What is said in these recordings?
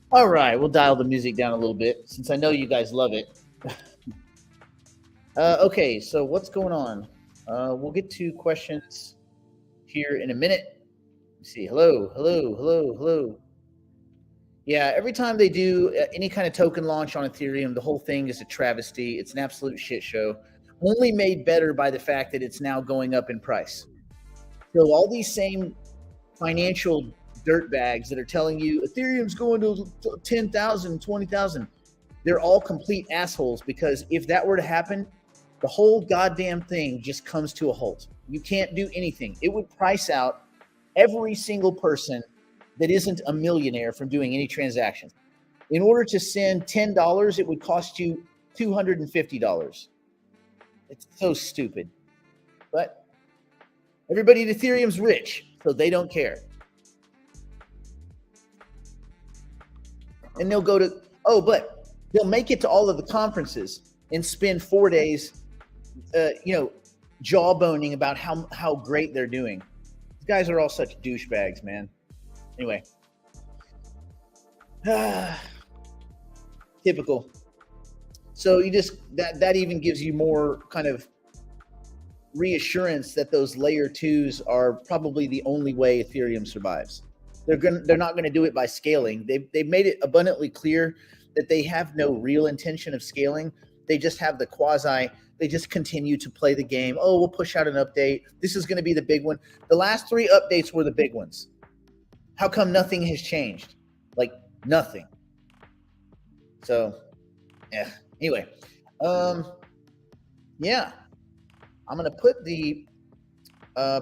All right, we'll dial the music down a little bit since I know you guys love it. Okay, so what's going on? We'll get to questions here in a minute. Let's see. Hello, hello, hello, hello. Yeah, every time they do any kind of token launch on Ethereum, the whole thing is a travesty. It's an absolute shit show, only made better by the fact that it's now going up in price. So all these same financial dirtbags that are telling you Ethereum's going to 10,000, 20,000, they're all complete assholes, because if that were to happen, the whole goddamn thing just comes to a halt. You can't do anything. It would price out every single person that isn't a millionaire from doing any transactions. In order to send $10, it would cost you $250. It's so stupid. But everybody at Ethereum's rich, so they don't care. And they'll go to, but they'll make it to all of the conferences and spend 4 days, jawboning about how great they're doing. These guys are all such douchebags, man. Anyway. Typical. So you just, that even gives you more kind of reassurance that those layer twos are probably the only way Ethereum survives. They're not gonna do it by scaling. They've made it abundantly clear that they have no real intention of scaling. They just have the quasi. They just continue to play the game. Oh, we'll push out an update. This is going to be the big one. The last 3 updates were the big ones. How come nothing has changed? Like nothing. So, yeah. Anyway, yeah. I'm gonna put the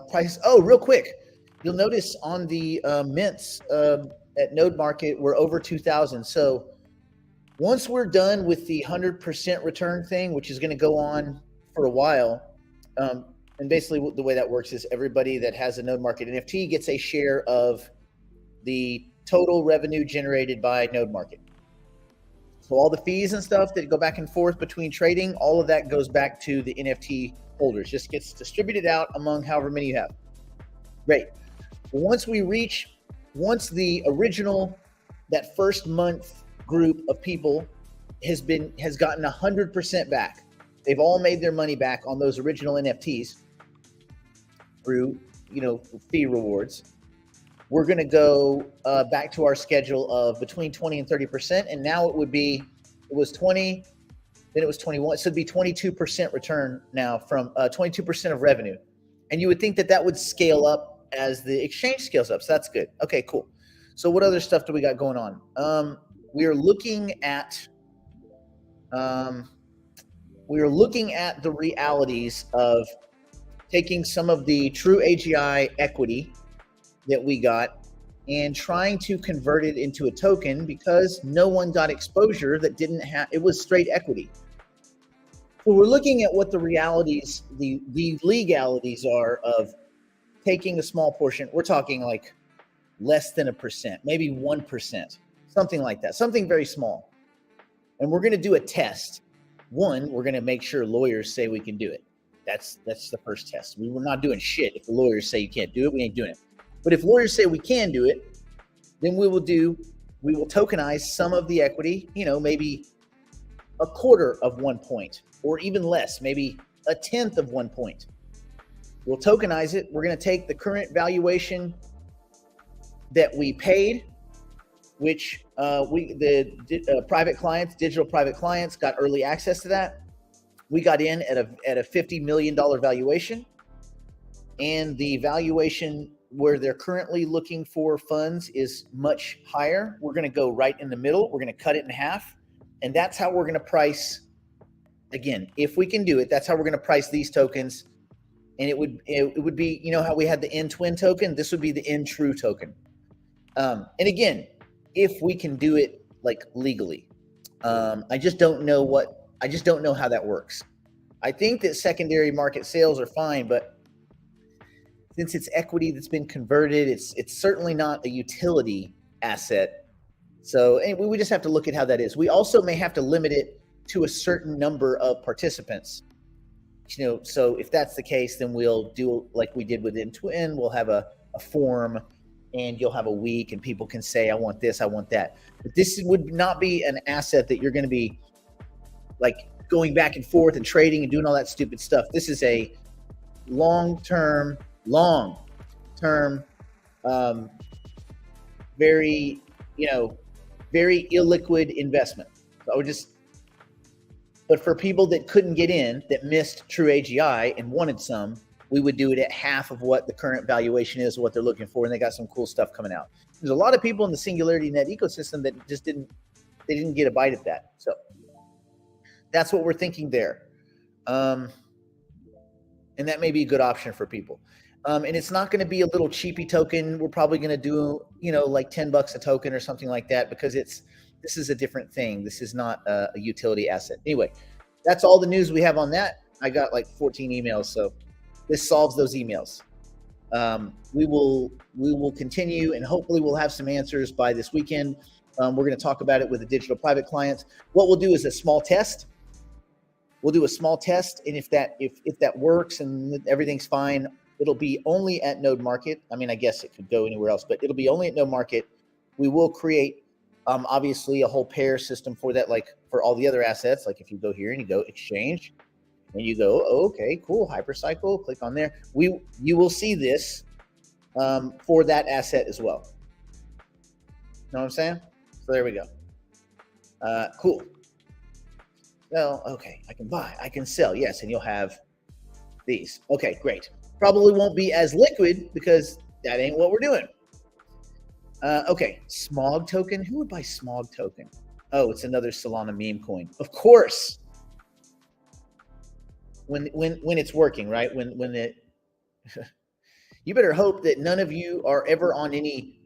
price. Oh, real quick. You'll notice on the mints at Node Market, we're over 2,000. So once we're done with the 100% return thing, which is going to go on for a while, and basically the way that works is everybody that has a Node Market NFT gets a share of the total revenue generated by Node Market. So all the fees and stuff that go back and forth between trading, all of that goes back to the NFT holders. Just gets distributed out among however many you have. Great. Once the original, that first month group of people has gotten 100% back. They've all made their money back on those original NFTs through, fee rewards. We're going to go back to our schedule of between 20 and 30%. And now it was 20, then it was 21. So it'd be 22% return now from 22% of revenue. And you would think that would scale up as the exchange scales up. So that's good. Okay, cool. So what other stuff do we got going on? We are looking at the realities of taking some of the true AGI equity that we got and trying to convert it into a token, because no one got exposure that didn't have, it was straight equity. So we're looking at what the realities, the legalities are of taking a small portion. We're talking like less than 1%, maybe 1%. Something like that, something very small. And we're going to do a test. One, we're going to make sure lawyers say we can do it. That's the first test. We're not doing shit if the lawyers say you can't do it. We ain't doing it. But if lawyers say we can do it, then we will tokenize some of the equity, maybe a quarter of 1 point, or even less, maybe a tenth of 1 point. We'll tokenize it. We're going to take the current valuation that we paid, which private clients, digital private clients, got early access to that. We got in at a $50 million valuation, and the valuation where they're currently looking for funds is much higher. We're going to go right in the middle. We're going to cut it in half, and that's how we're going to price. Again, if we can do it, that's how we're going to price these tokens. And it would be, how we had the N Twin token. This would be the N True token. And again, if we can do it like legally, I just don't know how that works. I think that secondary market sales are fine, but since it's equity that's been converted, it's certainly not a utility asset. So anyway, we just have to look at how that is. We also may have to limit it to a certain number of participants. So if that's the case, then we'll do like we did with N Twin. We'll have a form, and you'll have a week and people can say, I want this, I want that. But this would not be an asset that you're going to be like going back and forth and trading and doing all that stupid stuff. This is a long-term, very, very illiquid investment. So I would just, but for people that couldn't get in, that missed true AGI and wanted some, we would do it at half of what the current valuation is, what they're looking for, and they got some cool stuff coming out. There's a lot of people in the Singularity Net ecosystem that just didn't get a bite at that. So that's what we're thinking there. And that may be a good option for people. And it's not going to be a little cheapy token. We're probably going to do, like $10 a token or something like that, because this is a different thing. This is not a utility asset. Anyway, that's all the news we have on that. I got like 14 emails, so this solves those emails. We will continue, and hopefully we'll have some answers by this weekend. We're going to talk about it with the digital private clients. What we'll do is a small test. We'll do a small test, and if that works and everything's fine, it'll be only at Node Market. I mean, I guess it could go anywhere else, but it'll be only at Node Market. We will create, obviously, a whole pair system for that, like for all the other assets. Like if you go here and you go exchange, and you go, oh, okay, cool, hypercycle, click on there. You will see this for that asset as well. Know what I'm saying? So there we go. Cool. Well, okay, I can buy, I can sell, yes, and you'll have these. Okay, great. Probably won't be as liquid because that ain't what we're doing. Okay, Smog token. Who would buy Smog token? Oh, it's another Solana meme coin. Of course. When it's working, right? When it, you better hope that none of you are ever on any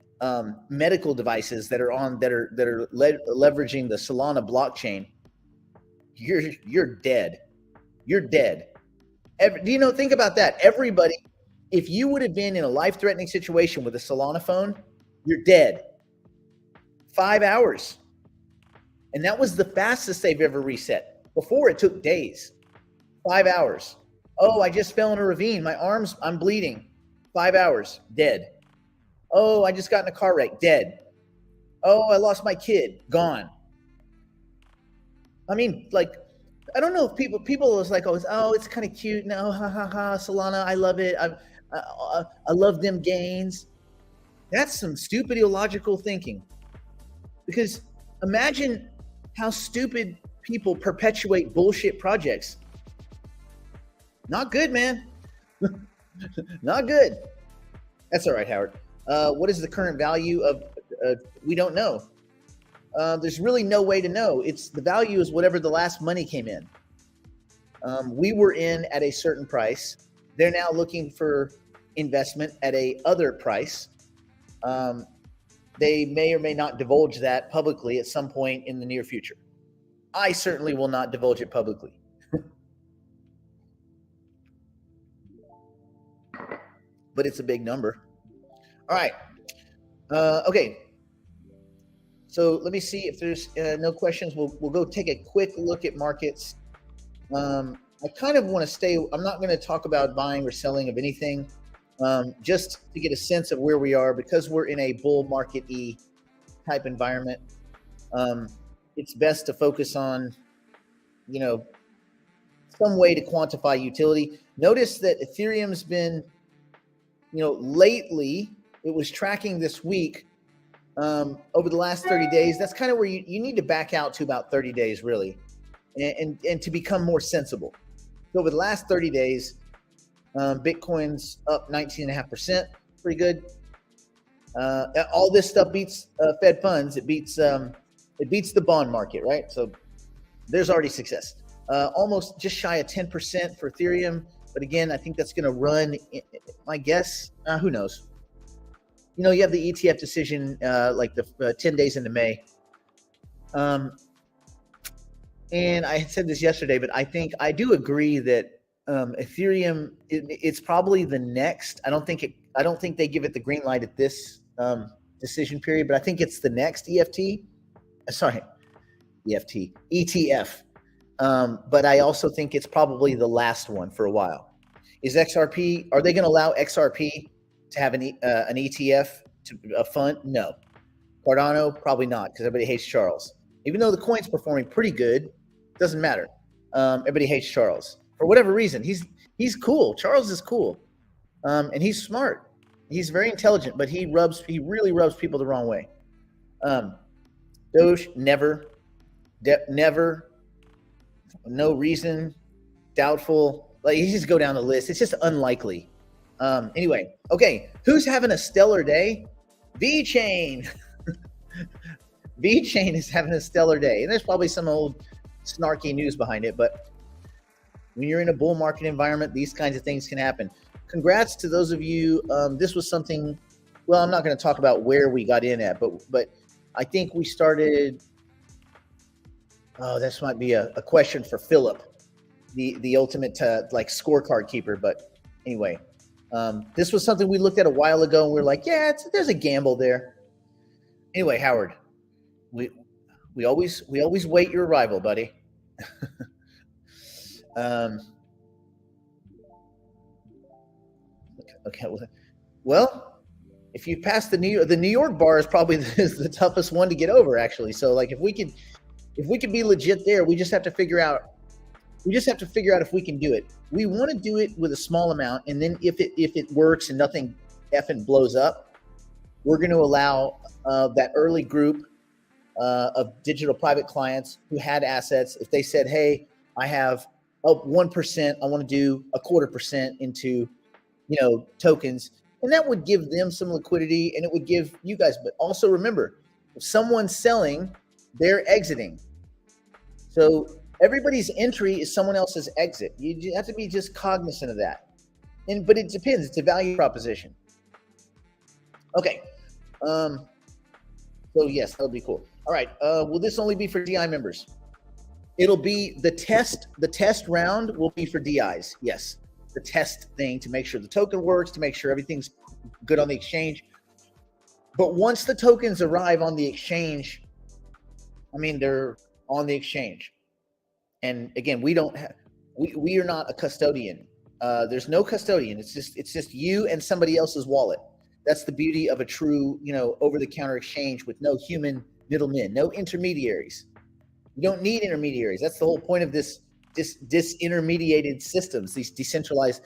medical devices that are leveraging the Solana blockchain. You're dead. You're dead. Think about that. Everybody, if you would have been in a life-threatening situation with a Solana phone, you're dead. 5 hours. And that was the fastest they've ever reset. Before, it took days. 5 hours. Oh, I just fell in a ravine. My arms, I'm bleeding. 5 hours, dead. Oh, I just got in a car wreck, dead. Oh, I lost my kid, gone. I mean, like, I don't know if people was like, oh, it's kind of cute. No, ha ha ha, Solana, I love it. I love them gains. That's some stupid illogical thinking. Because imagine how stupid people perpetuate bullshit projects. Not good, man. Not good. That's all right, Howard. What is the current value of? We don't know. There's really no way to know. The value is whatever the last money came in. We were in at a certain price. They're now looking for investment at a other price. They may or may not divulge that publicly at some point in the near future. I certainly will not divulge it publicly. But it's a big number. All right. Okay. So let me see if there's no questions. We'll go take a quick look at markets. I kind of want to stay. I'm not going to talk about buying or selling of anything, just to get a sense of where we are, because we're in a bull market-y type environment. It's best to focus on, some way to quantify utility. Notice that Ethereum's been, lately it was tracking this week. Over the last 30 days, that's kind of where you need to back out to about 30 days, really, and to become more sensible. So over the last 30 days, Bitcoin's up 19.5%, pretty good. All this stuff beats Fed funds. It beats the bond market, right? So there's already success. Almost just shy of 10% for Ethereum, but again, I think that's going to run. My guess, who knows? You have the ETF decision like the 10 days into May. And I said this yesterday, but I do agree that Ethereum, it's probably the next. I don't think they give it the green light at this decision period, but I think it's the next ETF. But I also think it's probably the last one for a while. Is XRP? Are they going to allow XRP to have an ETF a fund? No. Cardano, probably not, because everybody hates Charles. Even though the coin's performing pretty good, doesn't matter. Everybody hates Charles for whatever reason. He's cool. Charles is cool, and he's smart. He's very intelligent, but he really rubs people the wrong way. Doge, never, never, no reason, doubtful. Like, you just go down the list. It's just unlikely. Anyway, okay, who's having a stellar day? VeChain. VeChain is having a stellar day, and there's probably some old snarky news behind it, but when you're in a bull market environment, these kinds of things can happen. Congrats to those of you. This was something, well, I'm not going to talk about where we got in at, but I think we started, this might be a question for Philip, the ultimate like scorecard keeper. But anyway, this was something we looked at a while ago, and we were like, yeah, there's a gamble there. Anyway, Howard, we always wait your arrival, buddy. Okay. Well, if you pass the New York bar is probably the toughest one to get over, actually. So, like, if we could be legit there, we just have to figure out if we can do it. We want to do it with a small amount, and then if it works and nothing effing blows up, we're going to allow that early group of digital private clients who had assets. If they said, "Hey, I have 1%, I want to do 0.25% into, tokens," and that would give them some liquidity, and it would give you guys. But also remember, if someone's selling, they're exiting. So everybody's entry is someone else's exit. You have to be just cognizant of that. But it depends. It's a value proposition. Okay. So yes, that'll be cool. All right. Will this only be for DI members? It'll be the test round will be for DIs. Yes. The test thing to make sure the token works, to make sure everything's good on the exchange. But once the tokens arrive on the exchange, they're on the exchange. And again, we are not a custodian. There's no custodian. It's just you and somebody else's wallet. That's the beauty of a true, over-the-counter exchange with no human middlemen, no intermediaries. You don't need intermediaries. That's the whole point of this disintermediated systems. These decentralized,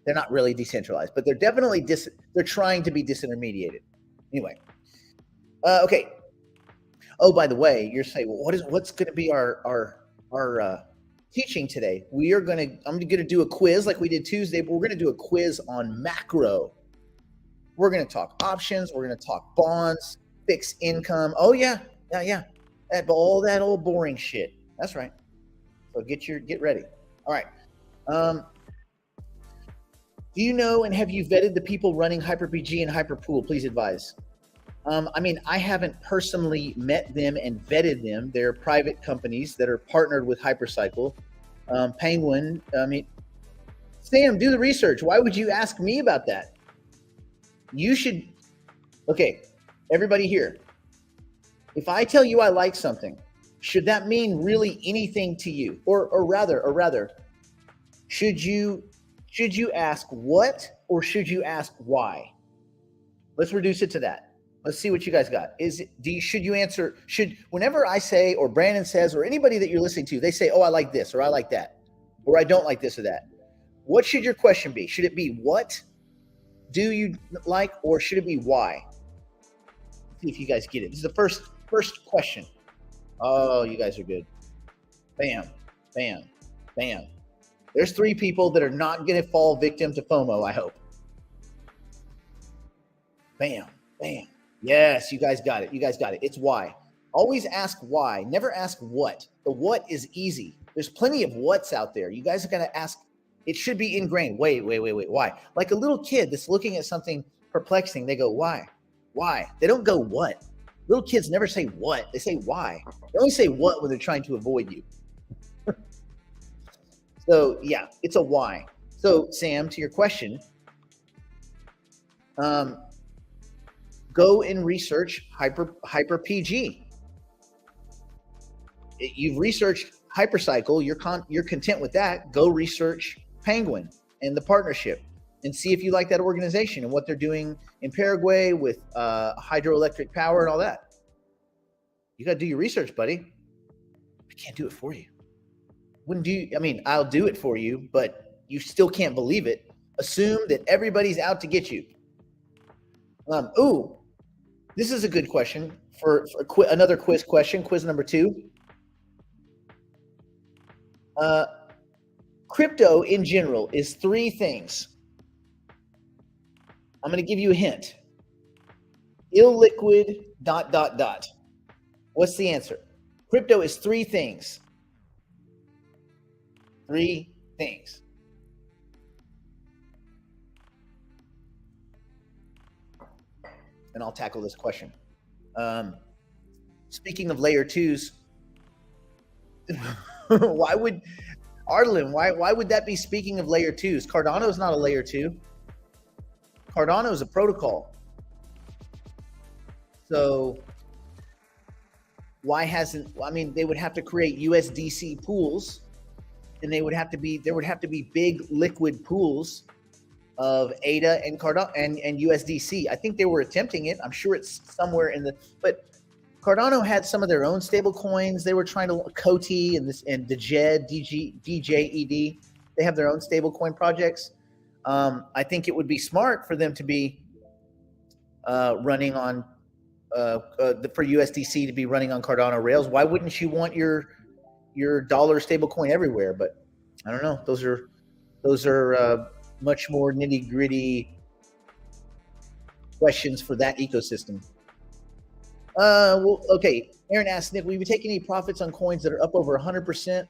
they're not really decentralized, but they're definitely they're trying to be disintermediated. Anyway, okay. Oh, by the way, you're saying, well, what's going to be our teaching today? I'm going to do a quiz like we did Tuesday, but we're going to do a quiz on macro. We're going to talk options. We're going to talk bonds, fixed income. Oh yeah. All that old boring shit. That's right. So get ready. All right. Do you know and have you vetted the people running HyperPG and HyperPool? Please advise. I haven't personally met them and vetted them. They're private companies that are partnered with Hypercycle. Penguin. Sam, do the research. Why would you ask me about that? You should. Okay, everybody here. If I tell you I like something, should that mean really anything to you? Or rather, should you ask what or should you ask why? Let's reduce it to that. Let's see what you guys got. Should you answer, whenever I say, or Brandon says, or anybody that you're listening to, they say, oh, I like this, or I like that, or I don't like this or that. What should your question be? Should it be what do you like, or should it be why? Let's see if you guys get it. This is the first question. Oh, you guys are good. Bam, bam, bam. There's 3 people that are not going to fall victim to FOMO, I hope. Bam, bam. Yes, you guys got it. It's why. Always ask why. Never ask what. The what is easy. There's plenty of what's out there. You guys are going to ask. It should be ingrained. Wait. Why? Like a little kid that's looking at something perplexing. They go, why? Why? They don't go, what? Little kids never say what. They say why. They only say what when they're trying to avoid you. So, yeah, it's a why. So, Sam, to your question, go and research HyperPG. You've researched Hypercycle. You're content with that. Go research Penguin and the partnership. and see if you like that organization and what they're doing in Paraguay with hydroelectric power and all that. You got to do your research, buddy. I can't do it for you. Wouldn't do. I mean, I'll do it for you, but you still can't believe it. Assume that everybody's out to get you. This is a good question for another quiz question. Quiz number 2. Crypto in general is 3 things. I'm going to give you a hint. Illiquid ... What's the answer? Crypto is 3 things. 3 things. And I'll tackle this question. Speaking of layer 2s, why would that be speaking of layer 2s? Cardano is not a layer 2. Cardano is a protocol. So why hasn't, I mean, they would have to create USDC pools, and there would have to be big liquid pools of ADA and Cardano and USDC. I think they were attempting it. I'm sure it's somewhere but Cardano had some of their own stable coins. They were trying to COTI and DJED. They have their own stable coin projects. I think it would be smart for them to be running on for USDC to be running on Cardano rails. Why wouldn't you want your dollar stable coin everywhere? But I don't know. Those are much more nitty-gritty questions for that ecosystem. Well, okay. Aaron asked, Nick, will you be taking any profits on coins that are up over 100%?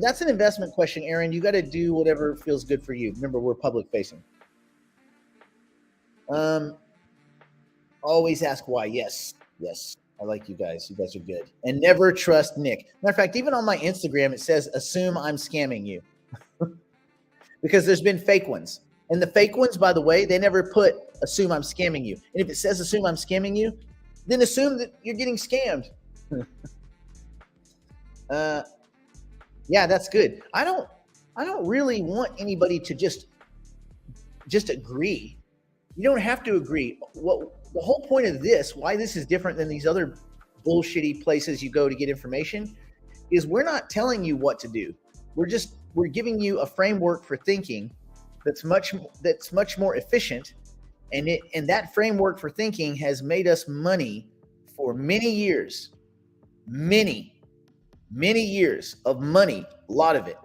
That's an investment question, Aaron. You got to do whatever feels good for you. Remember, we're public facing. Always ask why. Yes. I like you guys. You guys are good. And never trust Nick. Matter of fact, even on my Instagram, it says, assume I'm scamming you. Because there's been fake ones. And the fake ones, by the way, they never put assume I'm scamming you. And if it says assume I'm scamming you, then assume that you're getting scammed. Yeah, that's good. I don't really want anybody to just agree. You don't have to agree. The whole point of this, why this is different than these other bullshitty places you go to get information, is we're not telling you what to do. We're giving you a framework for thinking that's much more efficient, and that framework for thinking has made us money for many years. Many years of money, a lot of it.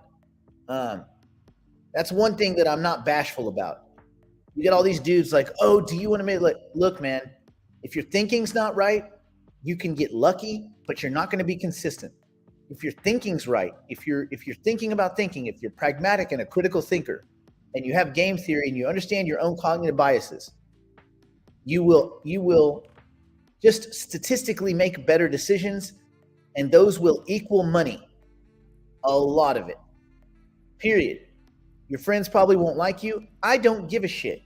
That's one thing that I'm not bashful about. You get all these dudes like, oh, do you want to make, look, man, if your thinking's not right, you can get lucky, but you're not going to be consistent. If your thinking's right, if you're thinking about thinking, if you're pragmatic and a critical thinker, and you have game theory and you understand your own cognitive biases, you will just statistically make better decisions, and those will equal money. A lot of it. Period. Your friends probably won't like you. I don't give a shit.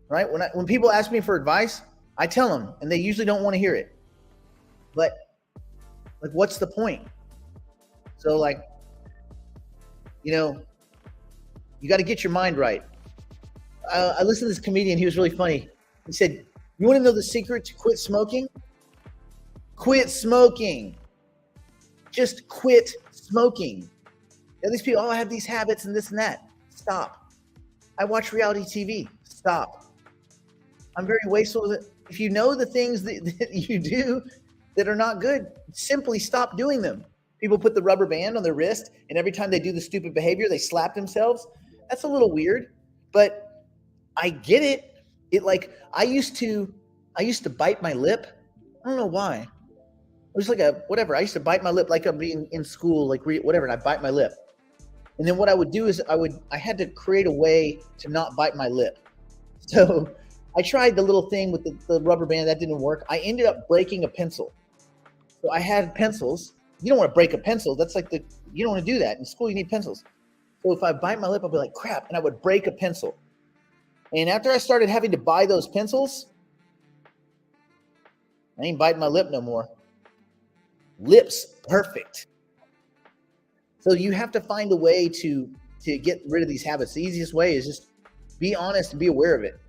Right? When people ask me for advice, I tell them, and they usually don't want to hear it. But what's the point? So you got to get your mind right. I listened to this comedian. He was really funny. He said, you want to know the secret to quit smoking? Quit smoking. Just quit smoking. These people, I have these habits and this and that. Stop. I watch reality TV. Stop. I'm very wasteful. If you know the things that you do that are not good, simply stop doing them. People put the rubber band on their wrist, and every time they do the stupid behavior, they slap themselves. That's a little weird, but I get it. I used to bite my lip. I don't know why. It was whatever. I used to bite my lip like I'm being in school, whatever, and I bite my lip. And then what I would do is I had to create a way to not bite my lip. So I tried the little thing with the rubber band. That didn't work. I ended up breaking a pencil. So I had pencils. You don't want to break a pencil. That's you don't want to do that. In school, you need pencils. So if I bite my lip, I'll be like, crap, and I would break a pencil. And after I started having to buy those pencils, I ain't biting my lip no more. Lips perfect. So you have to find a way to to get rid of these habits, the easiest way is just be honest and be aware of it.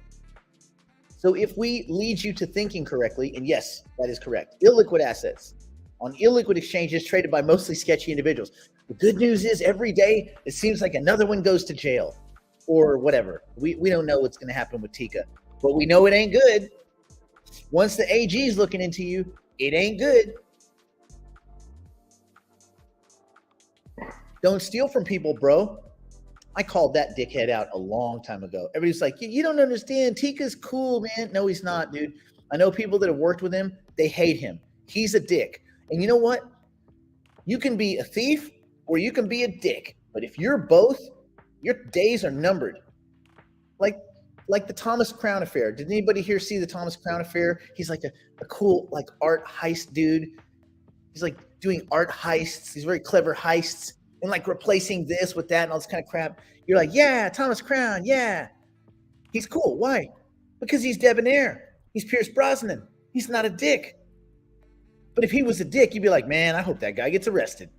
So if we lead you to thinking correctly, and yes, that is correct, illiquid assets on illiquid exchanges traded by mostly sketchy individuals. The good news is every day it seems like another one goes to jail or whatever. We don't know what's going to happen with Tika, but we know it ain't good. Once the AG is looking into you, it ain't good. Don't steal from people, bro. I called that dickhead out a long time ago. Everybody's like, you don't understand. Tika's cool, man. No, he's not, dude. I know people that have worked with him. They hate him. He's a dick. And you know what? You can be a thief or you can be a dick. But if you're both, your days are numbered. Like the Thomas Crown affair. Did anybody here see the Thomas Crown affair? He's like a cool like art heist dude. He's like doing art heists. He's very clever heists. And like replacing this with that and all this kind of crap. You're like, yeah, Thomas Crown, yeah. He's cool. Why? Because he's debonair. He's Pierce Brosnan. He's not a dick. But if he was a dick, you'd be like, man, I hope that guy gets arrested.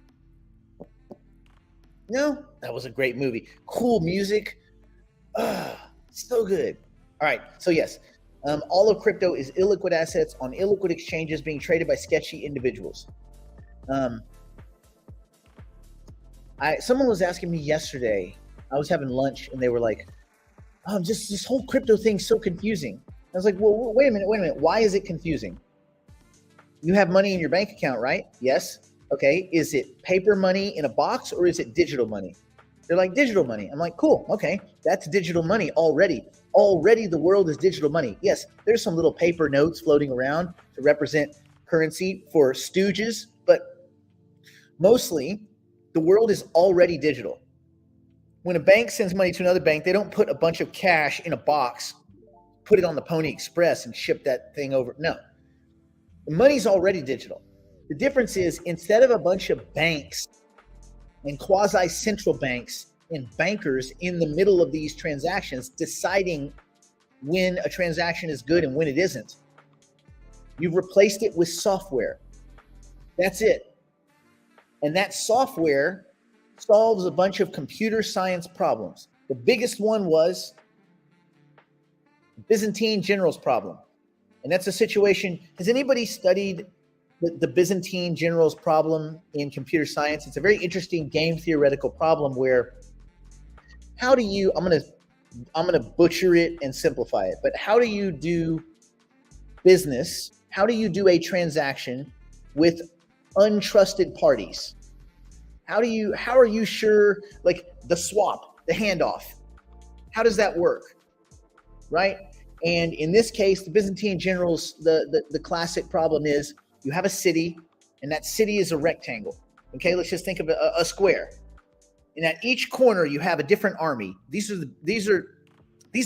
No, that was a great movie. Cool music. So good. All right. So yes, all of crypto is illiquid assets on illiquid exchanges being traded by sketchy individuals. Someone was asking me yesterday, I was having lunch and they were like, just this whole crypto thing's so confusing. I was like, well, wait a minute. Why is it confusing? You have money in your bank account, right? Yes. Okay. Is it paper money in a box or is it digital money? They're like, digital money. I'm like, cool. Okay. That's digital money already. Already the world is digital money. Yes. There's some little paper notes floating around to represent currency for stooges, but mostly the world is already digital. When a bank sends money to another bank, they don't put a bunch of cash in a box, put it on the Pony Express and ship that thing over. No, the money's already digital. The difference is instead of a bunch of banks and quasi-central banks and bankers in the middle of these transactions deciding when a transaction is good and when it isn't, you've replaced it with software. That's it. And that software solves a bunch of computer science problems. The biggest one was the Byzantine generals problem. And that's a situation. Has anybody studied the Byzantine generals problem in computer science? It's a very interesting game theoretical problem where how do you, I'm going to butcher it and simplify it, but how do you do business? How do you do a transaction with untrusted parties? How are you sure, like the swap, the handoff, how does that work? Right? And in this case, the Byzantine generals, the classic problem is you have a city and that city is a rectangle. Okay. Let's just think of a square. And at each corner you have a different army. These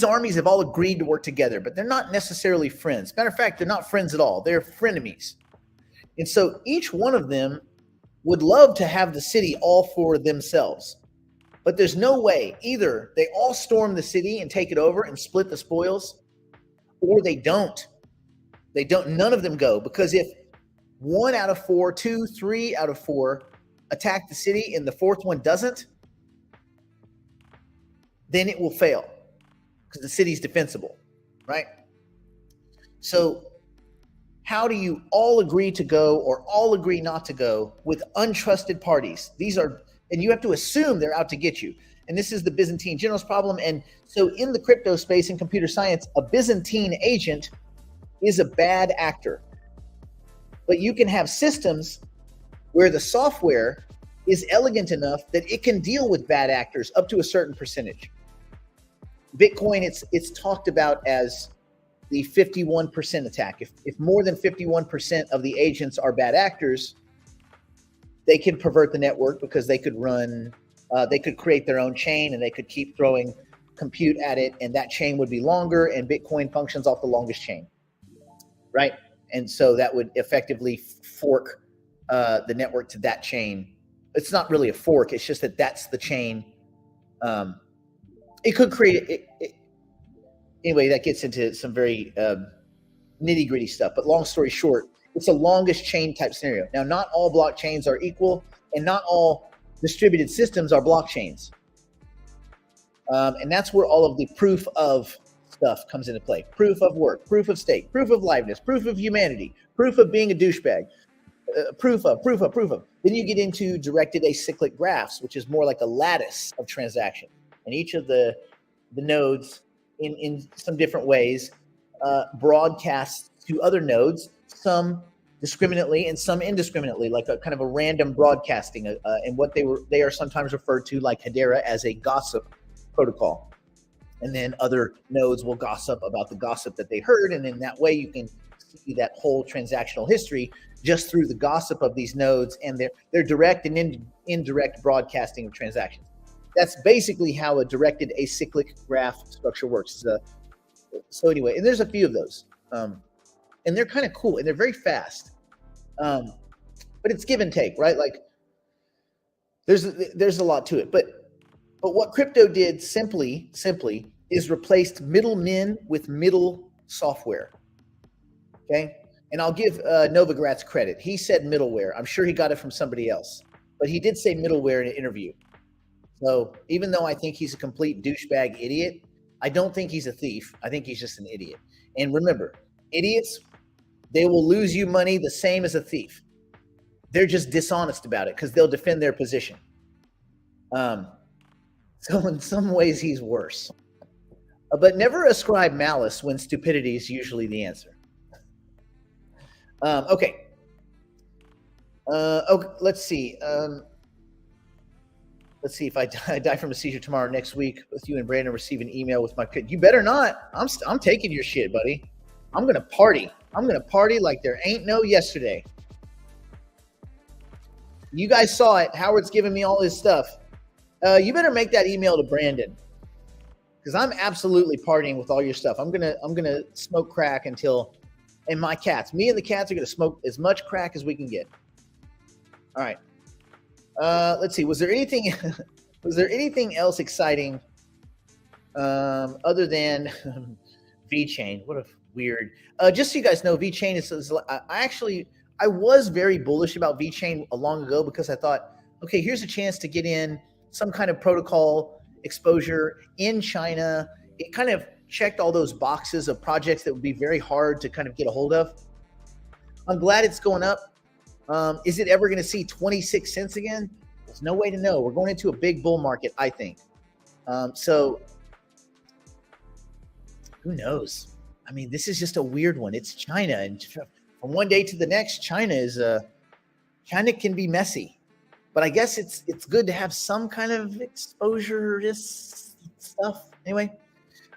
armies have all agreed to work together, but they're not necessarily friends. Matter of fact, they're not friends at all. They're frenemies. And so each one of them would love to have the city all for themselves. But there's no way. Either they all storm the city and take it over and split the spoils, or they don't. None of them go. Because if 1 out of 4, 2, 3 out of 4 attack the city and the fourth one doesn't, then it will fail because the city's defensible, right? So how do you all agree to go or all agree not to go with untrusted parties? And you have to assume they're out to get you. And this is the Byzantine generals problem. And so in the crypto space and computer science, a Byzantine agent is a bad actor. But you can have systems where the software is elegant enough that it can deal with bad actors up to a certain percentage. Bitcoin, it's talked about as the 51% attack. If more than 51% of the agents are bad actors, they can pervert the network because they could create their own chain and they could keep throwing compute at it, and that chain would be longer, and Bitcoin functions off the longest chain, right? And so that would effectively fork the network to that chain. It's not really a fork. It's just that that's the chain. It could create it. Anyway, that gets into some very nitty gritty stuff. But long story short, it's a longest chain type scenario. Now, not all blockchains are equal, and not all distributed systems are blockchains. And that's where all of the proof of stuff comes into play. Proof of work, proof of stake, proof of liveness, proof of humanity, proof of being a douchebag, proof of. Then you get into directed acyclic graphs, which is more like a lattice of transaction. And each of the nodes in some different ways broadcasts to other nodes, some discriminately and some indiscriminately, like a kind of a random broadcasting. And what they are sometimes referred to, like Hedera, as a gossip protocol. And then other nodes will gossip about the gossip that they heard, and in that way you can see that whole transactional history just through the gossip of these nodes and their direct and indirect broadcasting of transactions. That's basically how a directed acyclic graph structure works. So anyway, and there's a few of those, and they're kind of cool and they're very fast, but it's give and take, right? Like there's a lot to it, but what crypto did simply is replaced middlemen with middle software. Okay, and I'll give Novogratz credit. He said middleware. I'm sure he got it from somebody else, but he did say middleware in an interview. So even though I think he's a complete douchebag idiot, I don't think he's a thief. I think he's just an idiot. And remember, idiots, they will lose you money the same as a thief. They're just dishonest about it because they'll defend their position. So in some ways, he's worse. But never ascribe malice when stupidity is usually the answer. Okay. Let's see. Let's see if I die from a seizure tomorrow, next week, with you and Brandon receive an email with my kid. You better not. I'm taking your shit, buddy. I'm gonna party. I'm gonna party like there ain't no yesterday. You guys saw it. Howard's giving me all his stuff. You better make that email to Brandon, because I'm absolutely partying with all your stuff. I'm gonna smoke crack until, and my cats, me and the cats are gonna smoke as much crack as we can get. All right. Let's see. Was there anything else exciting other than VeChain? What a weird. Just so you guys know, VeChain is I was very bullish about VeChain long ago because I thought, okay, here's a chance to get in some kind of protocol exposure in China. It kind of checked all those boxes of projects that would be very hard to kind of get a hold of. I'm glad it's going up. Is it ever going to see 26 cents again? There's no way to know. We're going into a big bull market, I think. So who knows? I mean, this is just a weird one. It's China, and from one day to the next, China can be messy. But I guess it's good to have some kind of exposure to this stuff. Anyway,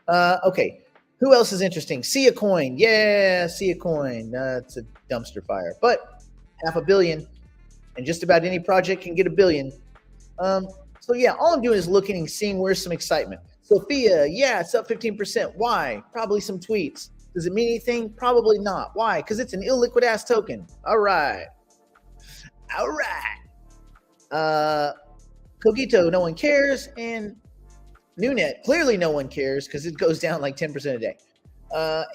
okay. Who else is interesting? Sia Coin. Yeah, Sia Coin. It's a dumpster fire. But $500 million, and just about any project can get $1 billion. So yeah, all I'm doing is looking and seeing where's some excitement. Sophia, yeah, it's up 15%. Why? Probably some tweets. Does it mean anything? Probably not. Why? Because it's an illiquid ass token. All right. Cogito, no one cares, and Nunet, clearly no one cares because it goes down like 10% a day.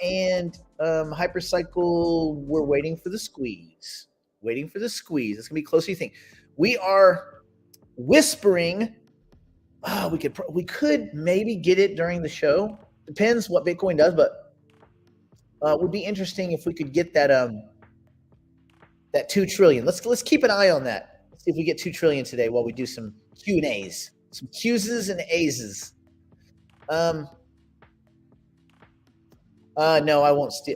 And Hypercycle, we're waiting for the squeeze. It's going to be closer to you think. We are whispering. We could maybe get it during the show. Depends what Bitcoin does, but it would be interesting if we could get that that 2 trillion. Let's keep an eye on that. Let's see if we get 2 trillion today while we do some Q&As, some Q's and A's. No, I won't steal.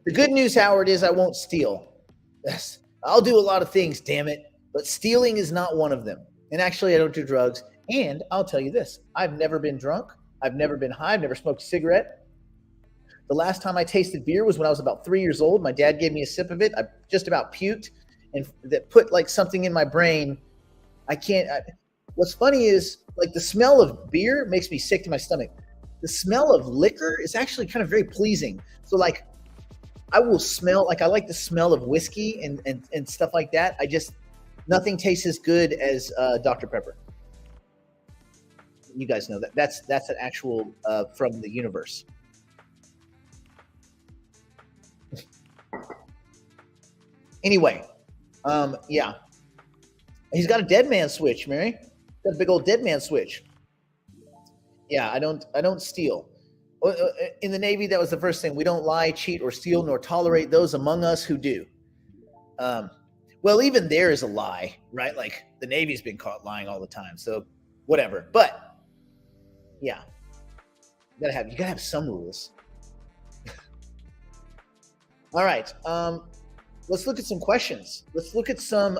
The good news, Howard, is I won't steal. Yes. I'll do a lot of things, damn it, but stealing is not one of them. And actually, I don't do drugs. And I'll tell you this, I've never been drunk. I've never been high. I've never smoked a cigarette. The last time I tasted beer was when I was about 3 years old. My dad gave me a sip of it. I just about puked, and that put like something in my brain. What's funny is like the smell of beer makes me sick to my stomach. The smell of liquor is actually kind of very pleasing. So like, I will smell, like I like the smell of whiskey and stuff like that. Nothing tastes as good as Dr. Pepper. You guys know that. That's an actual from the universe. Anyway, yeah. He's got a dead man switch, Mary. Got a big old dead man switch. Yeah, I don't steal. In the Navy, that was the first thing. We don't lie, cheat, or steal, nor tolerate those among us who do. Um, well, even there is a lie, right? Like the Navy's been caught lying all the time. So whatever. But yeah, you gotta have some rules. All right. Let's look at some questions. Let's look at some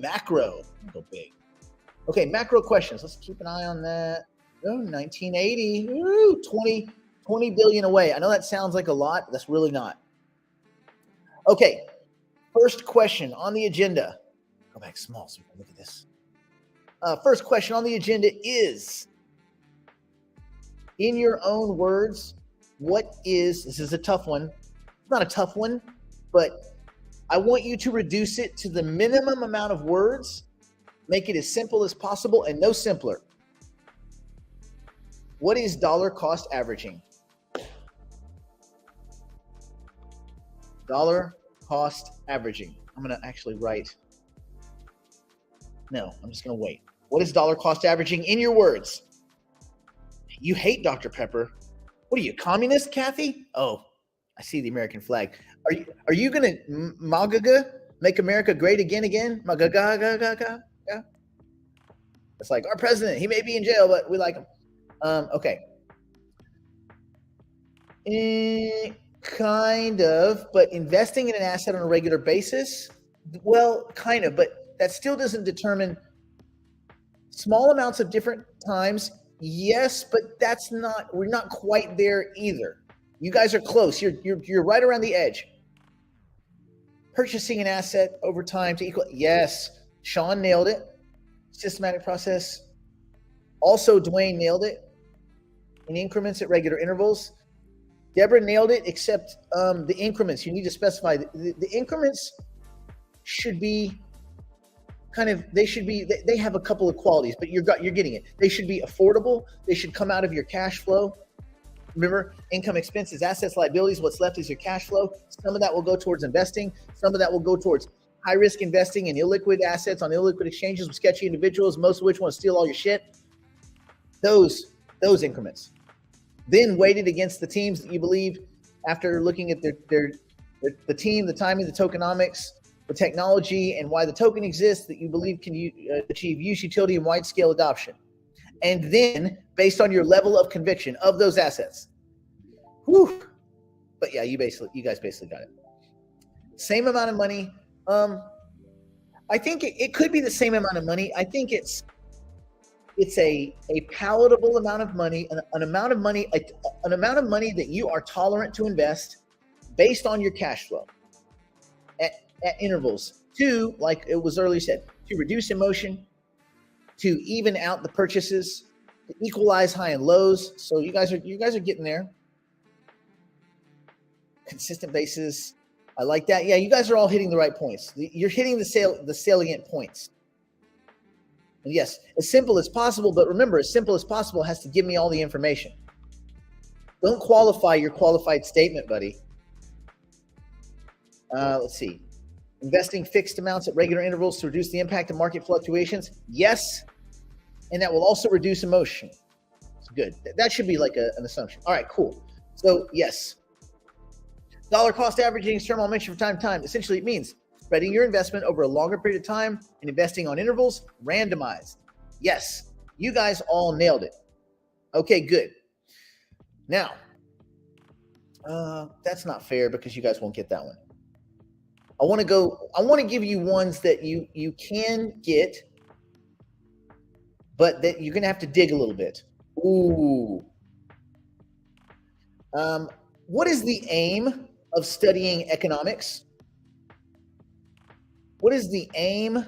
macro. Go big. Okay, macro questions. Let's keep an eye on that. Oh, 1980. Ooh, 20 billion away. I know that sounds like a lot, but that's really not. Okay, first question on the agenda. Go back small so we can look at this. First question on the agenda is, in your own words, this is a tough one. It's not a tough one, but I want you to reduce it to the minimum amount of words, make it as simple as possible and no simpler. What is dollar cost averaging? Dollar cost averaging. I'm going to actually write. No, I'm just going to wait. What is dollar cost averaging in your words? You hate Dr. Pepper. What are you, communist, Kathy? Oh, I see the American flag. Are you going to MAGA, make America great again? MAGA. Yeah. It's like our president. He may be in jail, but we like him. Okay. Kind of, but investing in an asset on a regular basis, well, kind of, but that still doesn't determine small amounts of different times. Yes, but we're not quite there either. You guys are close. You're right around the edge. Purchasing an asset over time to equal. Yes, Sean nailed it. Systematic process. Also, Dwayne nailed it. In increments at regular intervals. Deborah nailed it, except the increments. You need to specify the increments should be they have a couple of qualities, but you're getting it. They should be affordable. They should come out of your cash flow. Remember, income, expenses, assets, liabilities. What's left is your cash flow. Some of that will go towards investing. Some of that will go towards high risk investing in illiquid assets on illiquid exchanges with sketchy individuals, most of which want to steal all your shit. Those increments. Then weighted against the teams that you believe, after looking at the team, the timing, the tokenomics, the technology, and why the token exists, that you believe can achieve use, utility, and wide scale adoption. And then based on your level of conviction of those assets. Whew. But yeah, you guys basically got it. Same amount of money. I think it could be the same amount of money. I think it's a palatable amount of money, an amount of money that you are tolerant to invest based on your cash flow at intervals, to, like it was earlier said, to reduce emotion, to even out the purchases, to equalize high and lows. So you guys are getting there. Consistent basis. I like that. Yeah, you guys are all hitting the right points. You're hitting the salient points. And yes, as simple as possible, but remember, as simple as possible has to give me all the information. Don't qualify your qualified statement, buddy. Let's see. Investing fixed amounts at regular intervals to reduce the impact of market fluctuations. Yes. And that will also reduce emotion. It's good. That should be like an assumption. All right, cool. So yes. Dollar cost averaging is a term I'll mention from time to time. Essentially, it means spreading your investment over a longer period of time and investing on intervals, randomized. Yes, you guys all nailed it. Okay, good. Now, that's not fair because you guys won't get that one. I want to give you ones that you can get, but that you're going to have to dig a little bit. Ooh. What is the aim of studying economics? What is the aim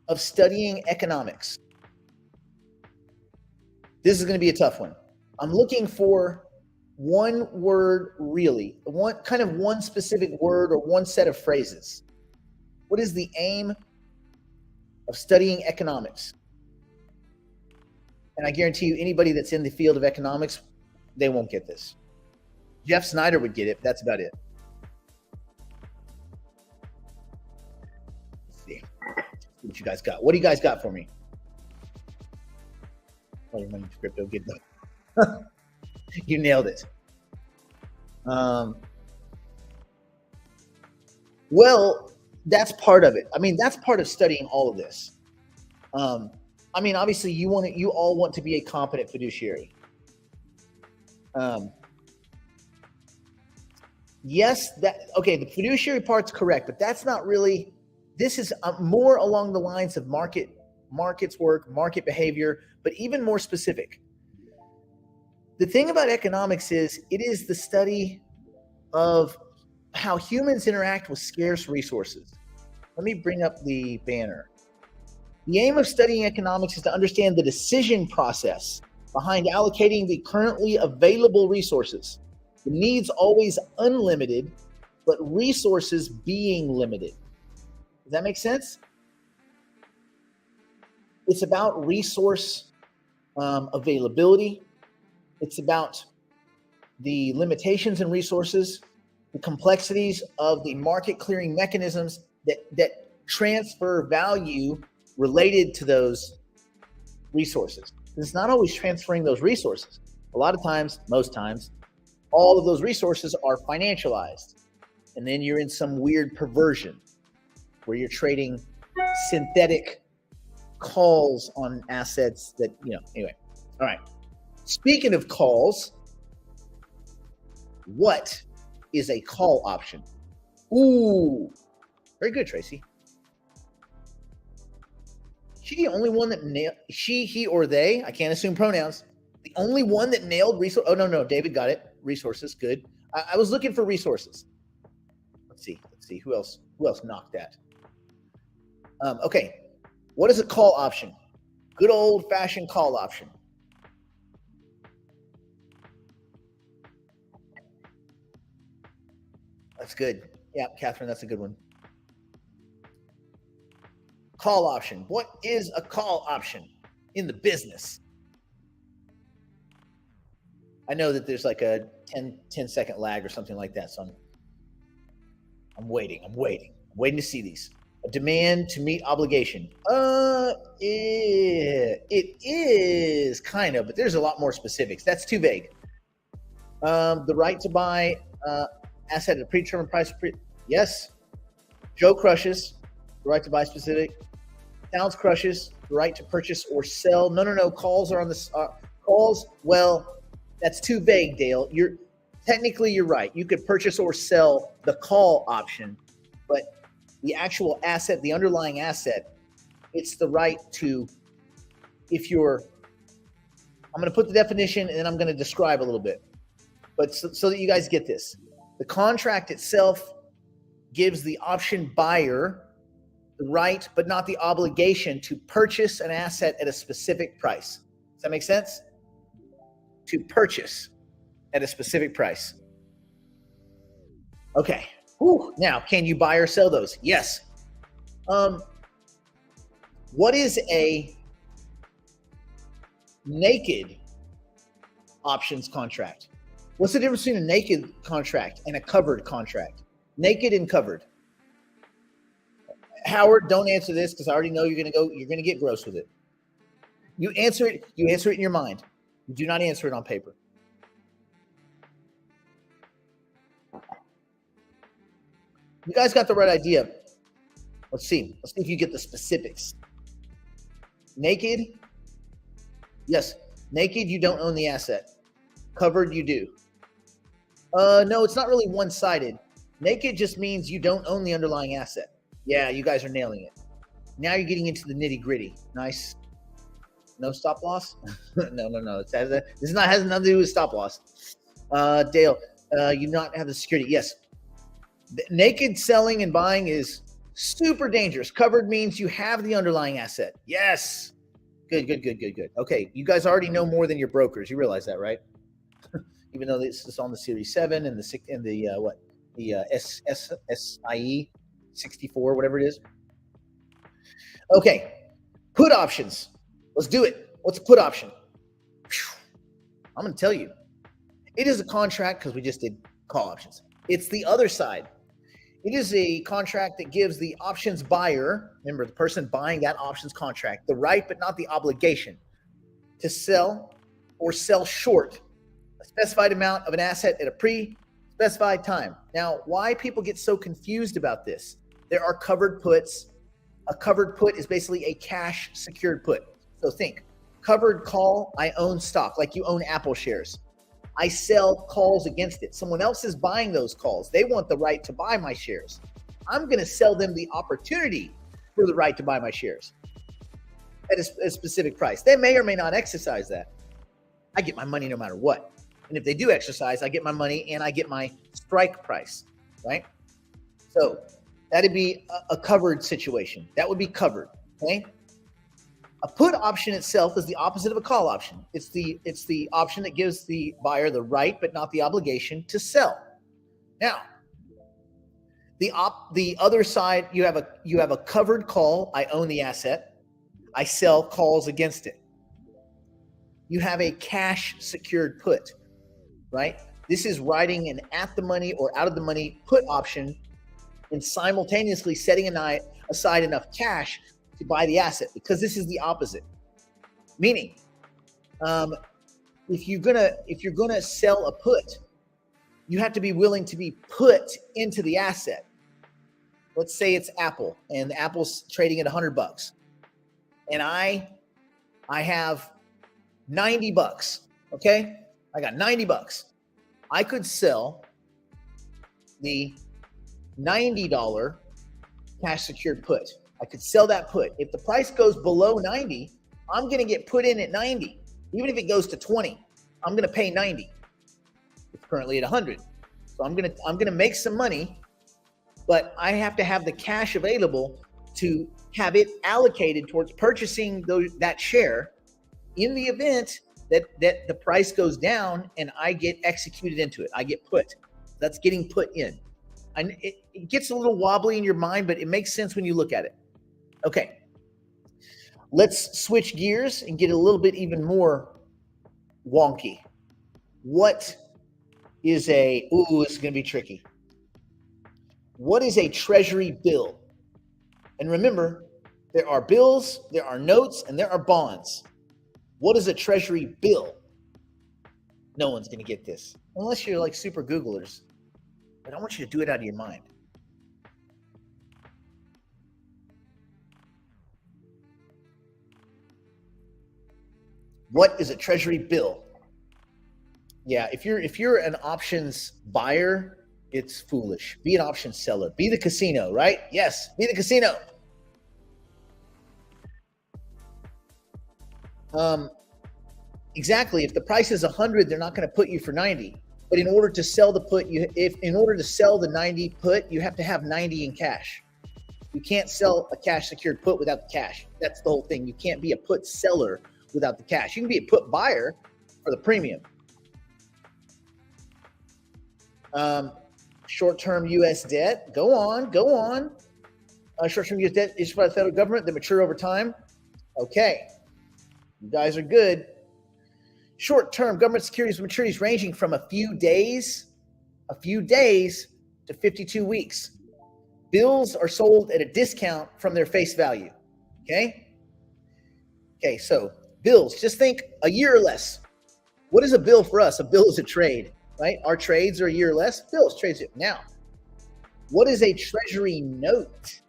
of studying economics? This is going to be a tough one. I'm looking for one word, really, one specific word or one set of phrases. What is the aim of studying economics? And I guarantee you, anybody that's in the field of economics, they won't get this. Jeff Snyder would get it, but that's about it. Let's see what you guys got. What do you guys got for me? All your money to crypto. Get done. You nailed it. Well, that's part of it. I mean, that's part of studying all of this. I mean, obviously, you all want to be a competent fiduciary. Yes, okay. The fiduciary part's correct, but that's not really. This is more along the lines of markets work, market behavior, but even more specific. The thing about economics is it is the study of how humans interact with scarce resources. Let me bring up the banner. The aim of studying economics is to understand the decision process behind allocating the currently available resources. The needs always unlimited, but resources being limited. Does that make sense? It's about resource availability. It's about the limitations in resources, the complexities of the market clearing mechanisms that transfer value related to those resources. It's not always transferring those resources. A lot of times, most times, all of those resources are financialized. And then you're in some weird perversion where you're trading synthetic calls on assets that, anyway. All right. Speaking of calls, what is a call option? Ooh, very good, Tracy. She the only one that nailed, she, he, or they, I can't assume pronouns, the only one that nailed resource. Oh, no, David got it. Resources, good. I was looking for resources. Let's see, who else knocked that? Okay, what is a call option? Good old-fashioned call option. That's good. Yeah, Catherine, that's a good one. Call option. What is a call option in the business? I know that there's like a 10-second lag or something like that, so I'm waiting to see these. A demand to meet obligation. It is kind of, but there's a lot more specifics. That's too vague. The right to buy asset at a predetermined price. Yes. Joe crushes. The right to buy specific. Sounds crushes. The right to purchase or sell. No. Calls are on the calls. Well, that's too vague, Dale. You're right. You could purchase or sell the call option, but the actual asset, the underlying asset, it's the right to, I'm going to put the definition and then I'm going to describe a little bit, but so that you guys get this. The contract itself gives the option buyer the right, but not the obligation to purchase an asset at a specific price. Does that make sense? To purchase at a specific price. Okay. Whew. Now, can you buy or sell those? Yes. What is a naked options contract? What's the difference between a naked contract and a covered contract? Naked and covered. Howard, don't answer this because I already know you're going to get gross with it. You answer it in your mind. You do not answer it on paper. You guys got the right idea. Let's see if you get the specifics. Naked. Yes. Naked, you don't own the asset. Covered, you do. No, it's not really one-sided. Naked just means you don't own the underlying asset. Yeah, you guys are nailing it. Now you're getting into the nitty-gritty. Nice. No stop loss? No. This has nothing to do with stop loss. Dale, you not have the security. Yes. Naked selling and buying is super dangerous. Covered means you have the underlying asset. Yes. Good. Okay, you guys already know more than your brokers. You realize that, right? Even though this is on the Series 7 and the SIE 64, whatever it is. Okay, put options. Let's do it. What's a put option? I'm going to tell you. It is a contract because we just did call options. It's the other side. It is a contract that gives the options buyer, remember the person buying that options contract, the right but not the obligation to sell or sell short a specified amount of an asset at a pre-specified time. Now, why people get so confused about this? There are covered puts. A covered put is basically a cash secured put. So think, covered call, I own stock, like you own Apple shares. I sell calls against it. Someone else is buying those calls. They want the right to buy my shares. I'm going to sell them the opportunity for the right to buy my shares at a specific price. They may or may not exercise that. I get my money no matter what. And if they do exercise, I get my money and I get my strike price, right? So that'd be a covered situation. That would be covered, okay? A put option itself is the opposite of a call option. It's the option that gives the buyer the right but not the obligation to sell. Now, the other side, you have a covered call. I own the asset. I sell calls against it. You have a cash secured put, right? This is writing an at the money or out of the money put option and simultaneously setting aside enough cash to buy the asset, because this is the opposite. Meaning, if you're gonna sell a put, you have to be willing to be put into the asset. Let's say it's Apple, and Apple's trading at $100, and I have $90. Okay, I got $90. I could sell the $90 cash secured put. I could sell that put. If the price goes below 90, I'm going to get put in at 90. Even if it goes to 20, I'm going to pay 90. It's currently at 100. So I'm going to make some money, but I have to have the cash available to have it allocated towards purchasing that share in the event that the price goes down and I get executed into it. I get put. That's getting put in. And it gets a little wobbly in your mind, but it makes sense when you look at it. Okay, let's switch gears and get a little bit even more wonky. What is this is going to be tricky. What is a treasury bill? And remember, there are bills, there are notes, and there are bonds. What is a treasury bill? No one's going to get this unless you're like super Googlers. But I want you to do it out of your mind. What is a treasury bill? Yeah, if you're an options buyer, it's foolish. Be an option seller. Be the casino, right? Yes, be the casino. Exactly. If the price is 100, they're not going to put you for 90. But in order to sell the put, in order to sell the 90 put, you have to have 90 in cash. You can't sell a cash secured put without the cash. That's the whole thing. You can't be a put seller without the cash. You can be a put buyer for the premium. Short-term U.S. debt. Go on. Short-term U.S. debt issued by the federal government that mature over time. Okay. You guys are good. Short-term government securities with maturities ranging from a few days to 52 weeks. Bills are sold at a discount from their face value. Okay, so bills, just think a year or less. What is a bill for us? A bill is a trade, right? Our trades are a year or less. Bills, trades. Now, what is a treasury note?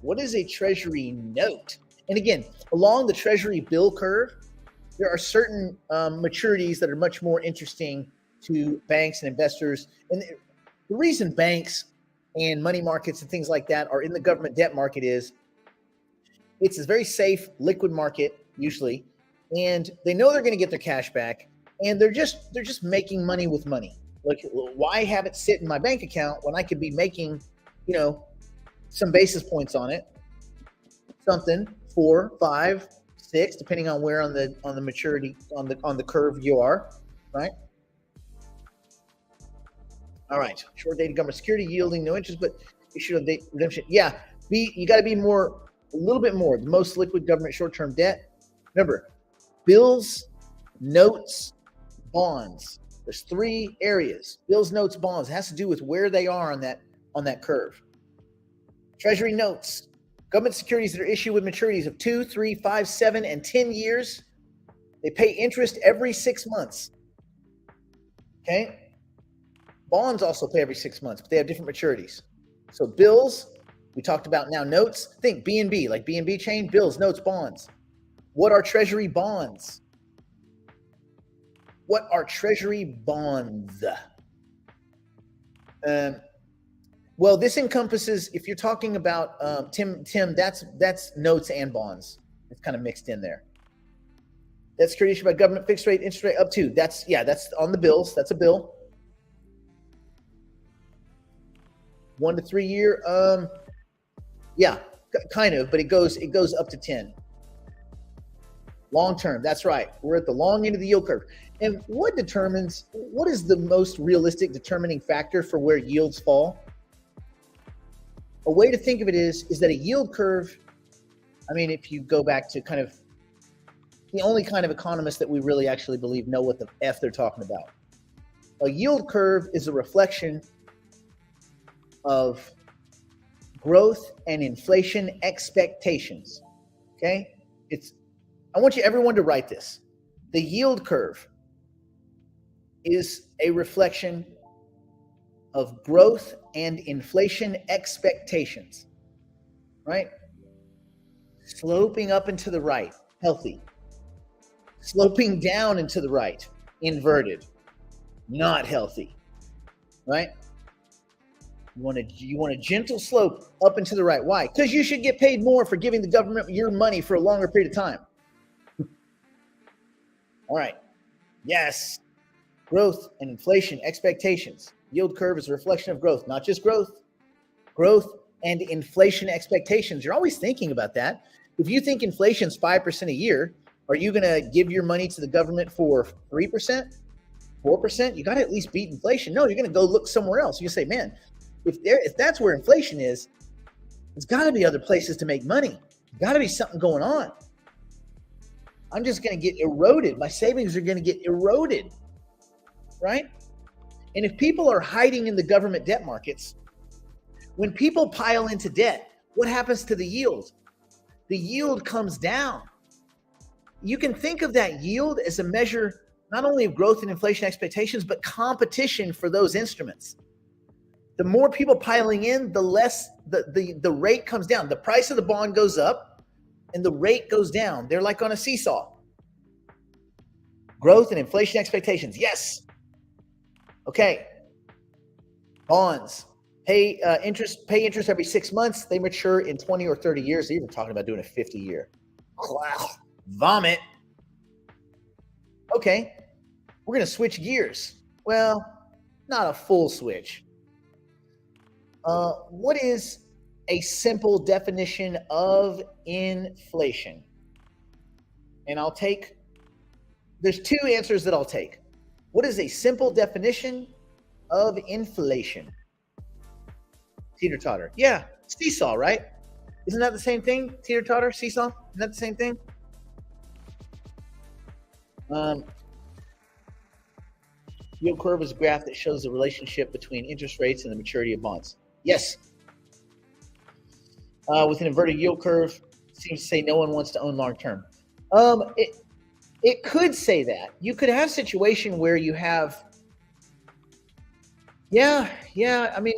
What is a treasury note? And again, along the treasury bill curve, there are certain maturities that are much more interesting to banks and investors. And the reason banks and money markets and things like that are in the government debt market is it's a very safe, liquid market usually, and they know they're going to get their cash back, and they're just making money with money. Like, why have it sit in my bank account when I could be making, some basis points on it, something 4, 5, 6, depending on where on the maturity on the curve you are, right? All right, short dated government security yielding no interest, but issued on date redemption. Yeah, you got to be a little bit more. The most liquid government short-term debt. Remember, bills, notes, bonds. There's 3 areas: bills, notes, bonds. It has to do with where they are on that curve. Treasury notes, government securities that are issued with maturities of 2, 3, 5, 7, and 10 years. They pay interest every 6 months. Okay. Bonds also pay every 6 months, but they have different maturities. So bills, we talked about now. Notes, think BNB, like BNB chain, bills, notes, bonds. What are treasury bonds? What are treasury bonds? Well, this encompasses, if you're talking about Tim, that's notes and bonds. It's kind of mixed in there. That's security issued by government, fixed rate, interest rate up to. That's on the bills. That's a bill. 1 to 3 year. Yeah, kind of, but it goes up to 10. Long term. That's right. We're at the long end of the yield curve. And what is the most realistic determining factor for where yields fall? A way to think of it is that a yield curve, I mean, if you go back to kind of the only kind of economists that we really actually believe know what the F they're talking about. A yield curve is a reflection of growth and inflation expectations. Okay? I want everyone to write this. The yield curve is a reflection of growth and inflation expectations, right? Sloping up and to the right, healthy. Sloping down and to the right, inverted, not healthy, right? You want a gentle slope up and to the right. Why? Because you should get paid more for giving the government your money for a longer period of time. All right. Yes. Growth and inflation expectations. Yield curve is a reflection of growth, not just growth. Growth and inflation expectations. You're always thinking about that. If you think inflation's 5% a year, are you going to give your money to the government for 3%, 4%? You got to at least beat inflation. No, you're going to go look somewhere else. You say, man, if that's where inflation is, there's got to be other places to make money. Got to be something going on. I'm just going to get eroded. My savings are going to get eroded, right? And if people are hiding in the government debt markets, when people pile into debt, what happens to the yield? The yield comes down. You can think of that yield as a measure not only of growth and inflation expectations, but competition for those instruments. The more people piling in, the less the rate comes down. The price of the bond goes up and the rate goes down. They're like on a seesaw. Growth and inflation expectations. Yes. Okay. Bonds. Pay interest every 6 months. They mature in 20 or 30 years. They're even talking about doing a 50-year. Wow. Vomit. Okay. We're going to switch gears. Well, not a full switch. What is a simple definition of inflation? And there's two answers that I'll take. What is a simple definition of inflation? Teeter-totter. Yeah, seesaw, right? Isn't that the same thing? Teeter-totter, seesaw? Isn't that the same thing? Yield curve is a graph that shows the relationship between interest rates and the maturity of bonds. Yes. With an inverted yield curve, it seems to say no one wants to own long term. It could say that. You could have a situation where you have, I mean,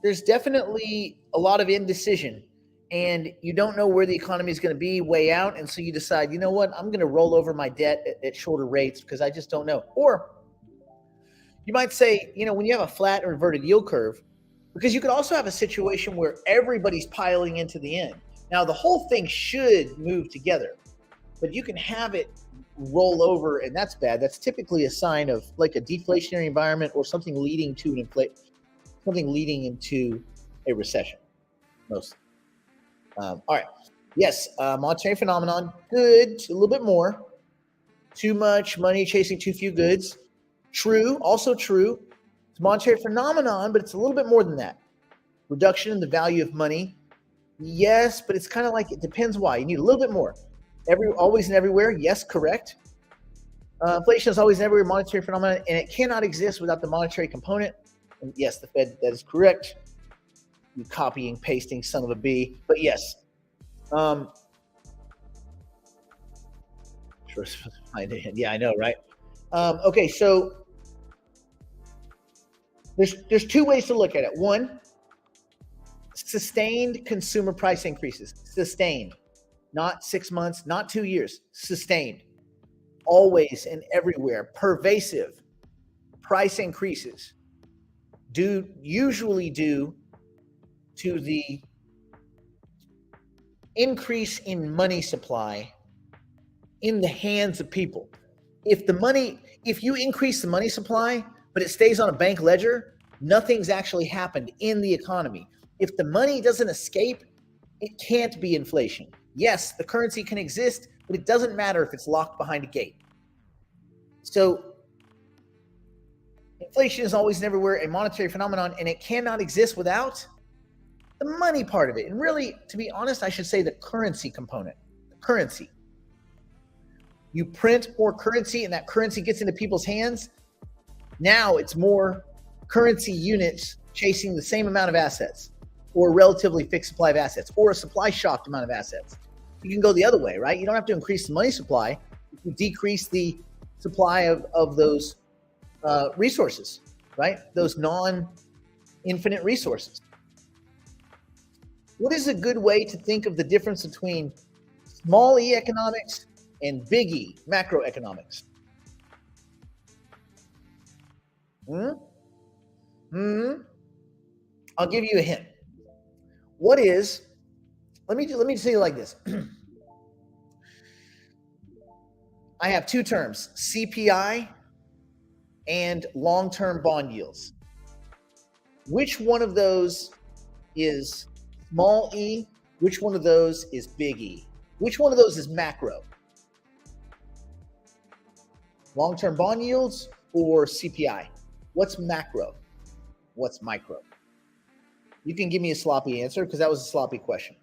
there's definitely a lot of indecision, and you don't know where the economy is going to be way out, and so you decide, you know what, I'm going to roll over my debt at shorter rates because I just don't know. Or you might say, when you have a flat or inverted yield curve, because you could also have a situation where everybody's piling into the end. Now, the whole thing should move together, but you can have it roll over, and that's bad. That's typically a sign of like a deflationary environment or something leading to something leading into a recession. Mostly. All right. Yes, monetary phenomenon. Good. A little bit more. Too much money chasing too few goods. True. Also true. It's a monetary phenomenon, but it's a little bit more than that. Reduction in the value of money. Yes, but it's kind of like it depends why. You need a little bit more. Always and everywhere. Yes, correct. Inflation is always and everywhere monetary phenomenon, and it cannot exist without the monetary component. And yes, the Fed, that is correct. You copying, pasting, son of a bee. But yes. Sure. Yeah, I know, right? Okay, so there's two ways to look at it. One, sustained consumer price increases. Sustained, not 6 months, not 2 years. Sustained, always and everywhere. Pervasive price increases usually due to the increase in money supply in the hands of people. If you increase the money supply, but it stays on a bank ledger, nothing's actually happened in the economy. If the money doesn't escape, it can't be inflation. Yes, the currency can exist, but it doesn't matter if it's locked behind a gate. So inflation is always and everywhere a monetary phenomenon, and it cannot exist without the money part of it. And really, to be honest, I should say the currency component. The currency. You print more currency and that currency gets into people's hands. Now it's more currency units chasing the same amount of assets, or a relatively fixed supply of assets, or a supply shocked amount of assets. You can go the other way, right? You don't have to increase the money supply. You decrease the supply of those resources, right? Those non-infinite resources. What is a good way to think of the difference between small e economics and big E macroeconomics? I'll give you a hint. What is, let me say it like this. I have two terms, CPI and long-term bond yields. Which one of those is small e? Which one of those is big E? Which one of those is macro? Long-term bond yields or CPI? What's macro? What's micro? You can give me a sloppy answer because that was a sloppy question.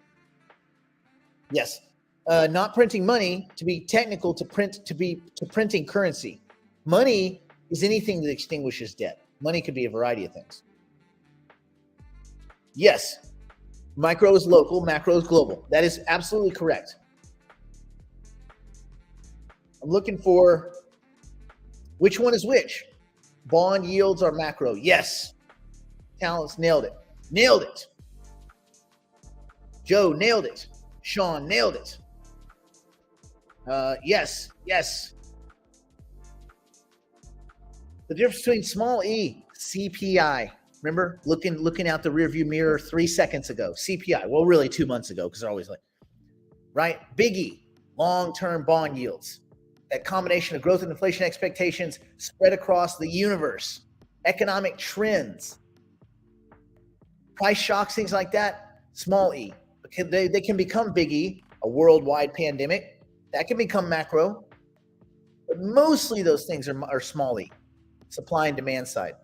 Yes. Not printing money, to be technical, to printing currency. Money is anything that extinguishes debt. Money could be a variety of things. Yes. Micro is local, macro is global. That is absolutely correct. I'm looking for which one is which. Bond yields are macro. Yes. Talents nailed it. Nailed it. Joe nailed it. Sean nailed it. Yes. The difference between small e, CPI. Remember, looking out the rearview mirror 3 seconds ago. CPI. Well, really 2 months ago, because they're always like, right? Big E, long-term bond yields. That combination of growth and inflation expectations spread across the universe. Economic trends. Price shocks, things like that. Small e. They can become big E, a worldwide pandemic. That can become macro. But mostly those things are small e. Supply and demand side.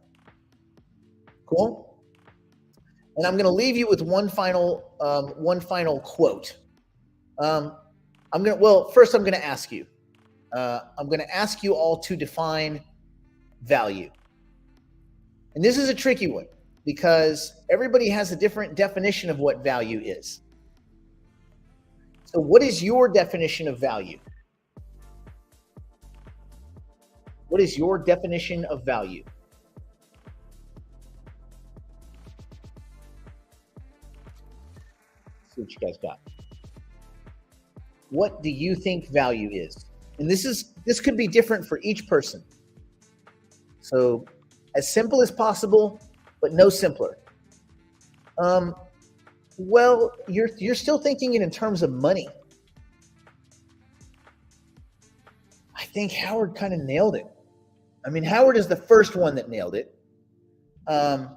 Cool? And I'm going to leave you with one final quote. First I'm going to ask you. I'm going to ask you all to define value. And this is a tricky one because everybody has a different definition of what value is. So what is your definition of value? What is your definition of value? Let's see what you guys got. What do you think value is? And this could be different for each person. So as simple as possible, but no simpler. Well, you're still thinking in terms of money. I think Howard kind of nailed it. I mean, Howard is the first one that nailed it. It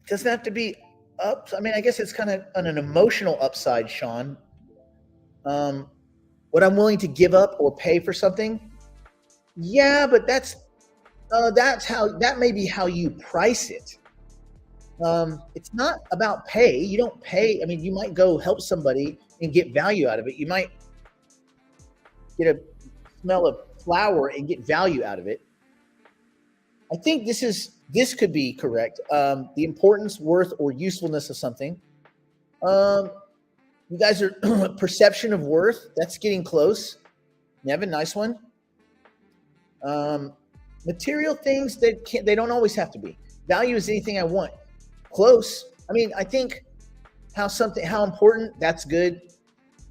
doesn't have to be up. I mean, I guess it's kind of on an emotional upside, Sean. What I'm willing to give up or pay for something. Yeah, but that may be how you price it. It's not about pay. You don't pay. I mean, you might go help somebody and get value out of it. You might get a smell of flower and get value out of it. I think this could be correct. The importance, worth, or usefulness of something. You guys are perception of worth. That's getting close. Nevin, nice one. Material things that they don't always have to be. Value is anything I want. Close. I mean, I think how important, that's good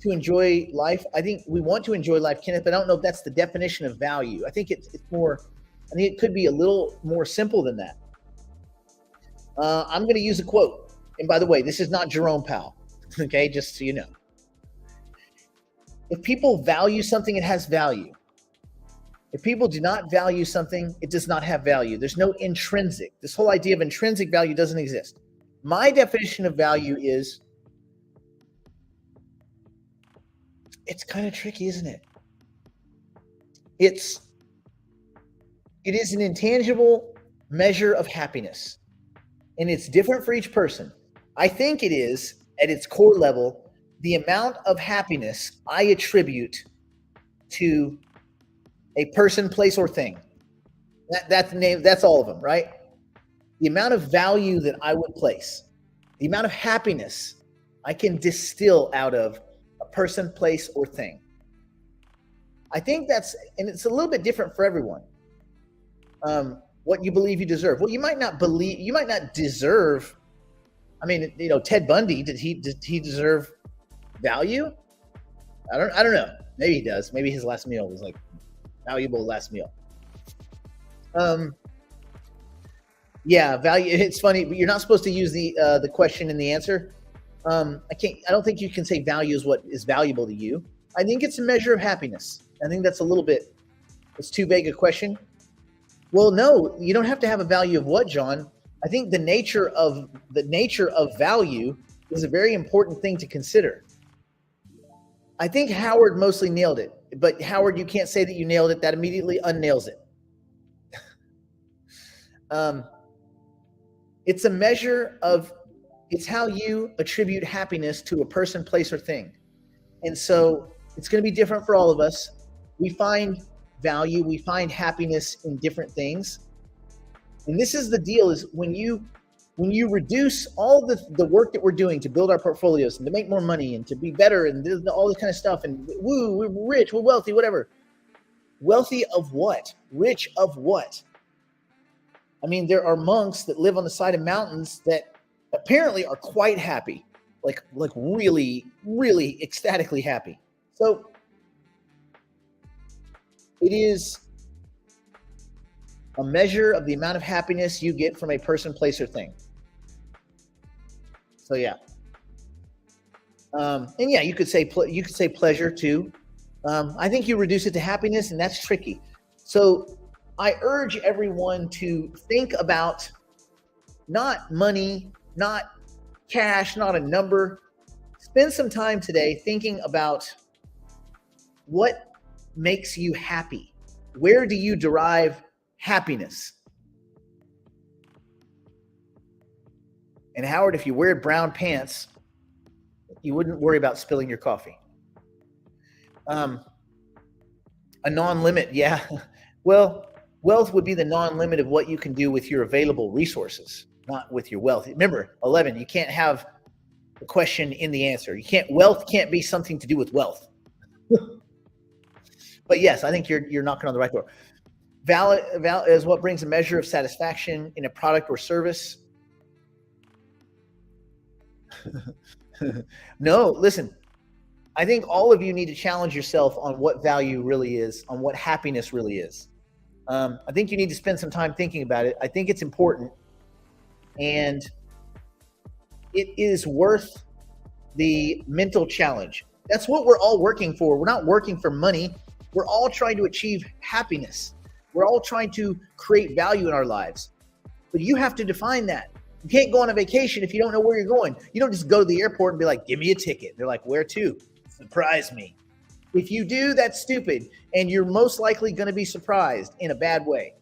to enjoy life. I think we want to enjoy life, Kenneth, but I don't know if that's the definition of value. I think it's more, I think it could be a little more simple than that. I'm going to use a quote. And by the way, this is not Jerome Powell. Okay, just so you know. If people value something, it has value. If people do not value something, it does not have value. There's no intrinsic. This whole idea of intrinsic value doesn't exist. My definition of value is, it's kind of tricky, isn't it? It is an intangible measure of happiness, and it's different for each person. I think it is, at its core level, the amount of happiness I attribute to a person, place, or thing. That's the name. That's all of them, right? The amount of value that I would place, the amount of happiness I can distill out of a person, place, or thing. I think that's, and it's a little bit different for everyone. What you believe you deserve. Well, you might not deserve. I mean, you know, Ted Bundy, did he deserve value? I don't know. Maybe he does. Maybe his last meal was like valuable last meal. Yeah, value. It's funny, but you're not supposed to use the question and the answer. I don't think you can say value is what is valuable to you. I think it's a measure of happiness. I think that's it's too vague a question. Well, no, you don't have to have a value of what, John? I think the nature of value is a very important thing to consider. I think Howard mostly nailed it, but Howard, you can't say that you nailed it. That immediately unnails it. It's a measure of, it's how you attribute happiness to a person, place, or thing. And so it's going to be different for all of us. We find value, we find happiness in different things. And this is the deal, is when you reduce all the work that we're doing to build our portfolios and to make more money and to be better and all this kind of stuff, and woo, we're rich, we're wealthy, whatever. Wealthy of what? Rich of what? I mean, there are monks that live on the side of mountains that apparently are quite happy, like really, really ecstatically happy. So it is a measure of the amount of happiness you get from a person, place, or thing. So yeah, and yeah, you could say pleasure too. I think you reduce it to happiness, and that's tricky. So I urge everyone to think about not money, not cash, not a number. Spend some time today thinking about what makes you happy. Where do you derive happiness? And Howard, if you wear brown pants, you wouldn't worry about spilling your coffee. A non-limit, yeah. Well, wealth would be the non-limit of what you can do with your available resources, not with your wealth. Remember, 11, you can't have the question in the answer. Wealth can't be something to do with wealth. But yes, I think you're knocking on the right door. Value is what brings a measure of satisfaction in a product or service. No, listen, I think all of you need to challenge yourself on what value really is, on what happiness really is. I think you need to spend some time thinking about it. I think it's important, and it is worth the mental challenge. That's what we're all working for. We're not working for money. We're all trying to achieve happiness. We're all trying to create value in our lives. But you have to define that. You can't go on a vacation if you don't know where you're going. You don't just go to the airport and be like, give me a ticket. They're like, where to? Surprise me. If you do, that's stupid. And you're most likely going to be surprised in a bad way.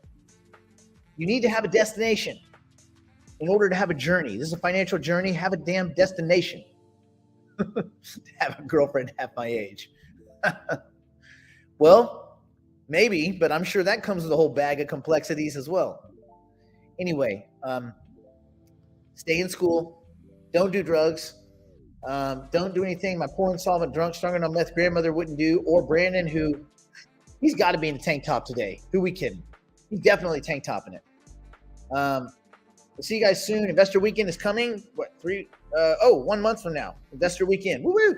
You need to have a destination in order to have a journey. This is a financial journey. Have a damn destination. Have a girlfriend half my age. Well, maybe, but I'm sure that comes with a whole bag of complexities as well. Anyway, stay in school. Don't do drugs. Don't do anything my poor insolvent drunk strung on meth grandmother wouldn't do. Or Brandon, who he's got to be in the tank top today. Who we kidding? He's definitely tank topping it. We'll see you guys soon. Investor Weekend is coming. What, 1 month from now. Investor Weekend. Woo-woo!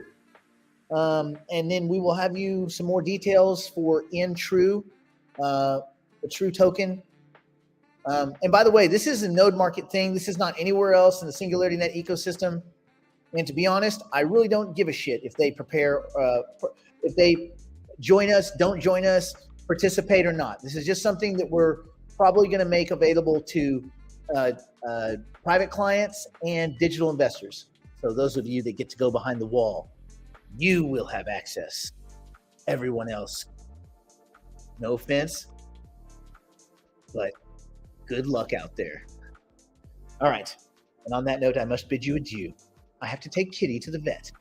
And then we will have you some more details for True, the True token. And by the way, this is a node market thing. This is not anywhere else in the Singularity Net ecosystem. And to be honest, I really don't give a shit if they if they join us, don't join us, participate or not. This is just something that we're probably going to make available to private clients and digital investors. So those of you that get to go behind the wall, you will have access. Everyone else, no offense, but good luck out there. All right. And on that note, I must bid you adieu. I have to take Kitty to the vet.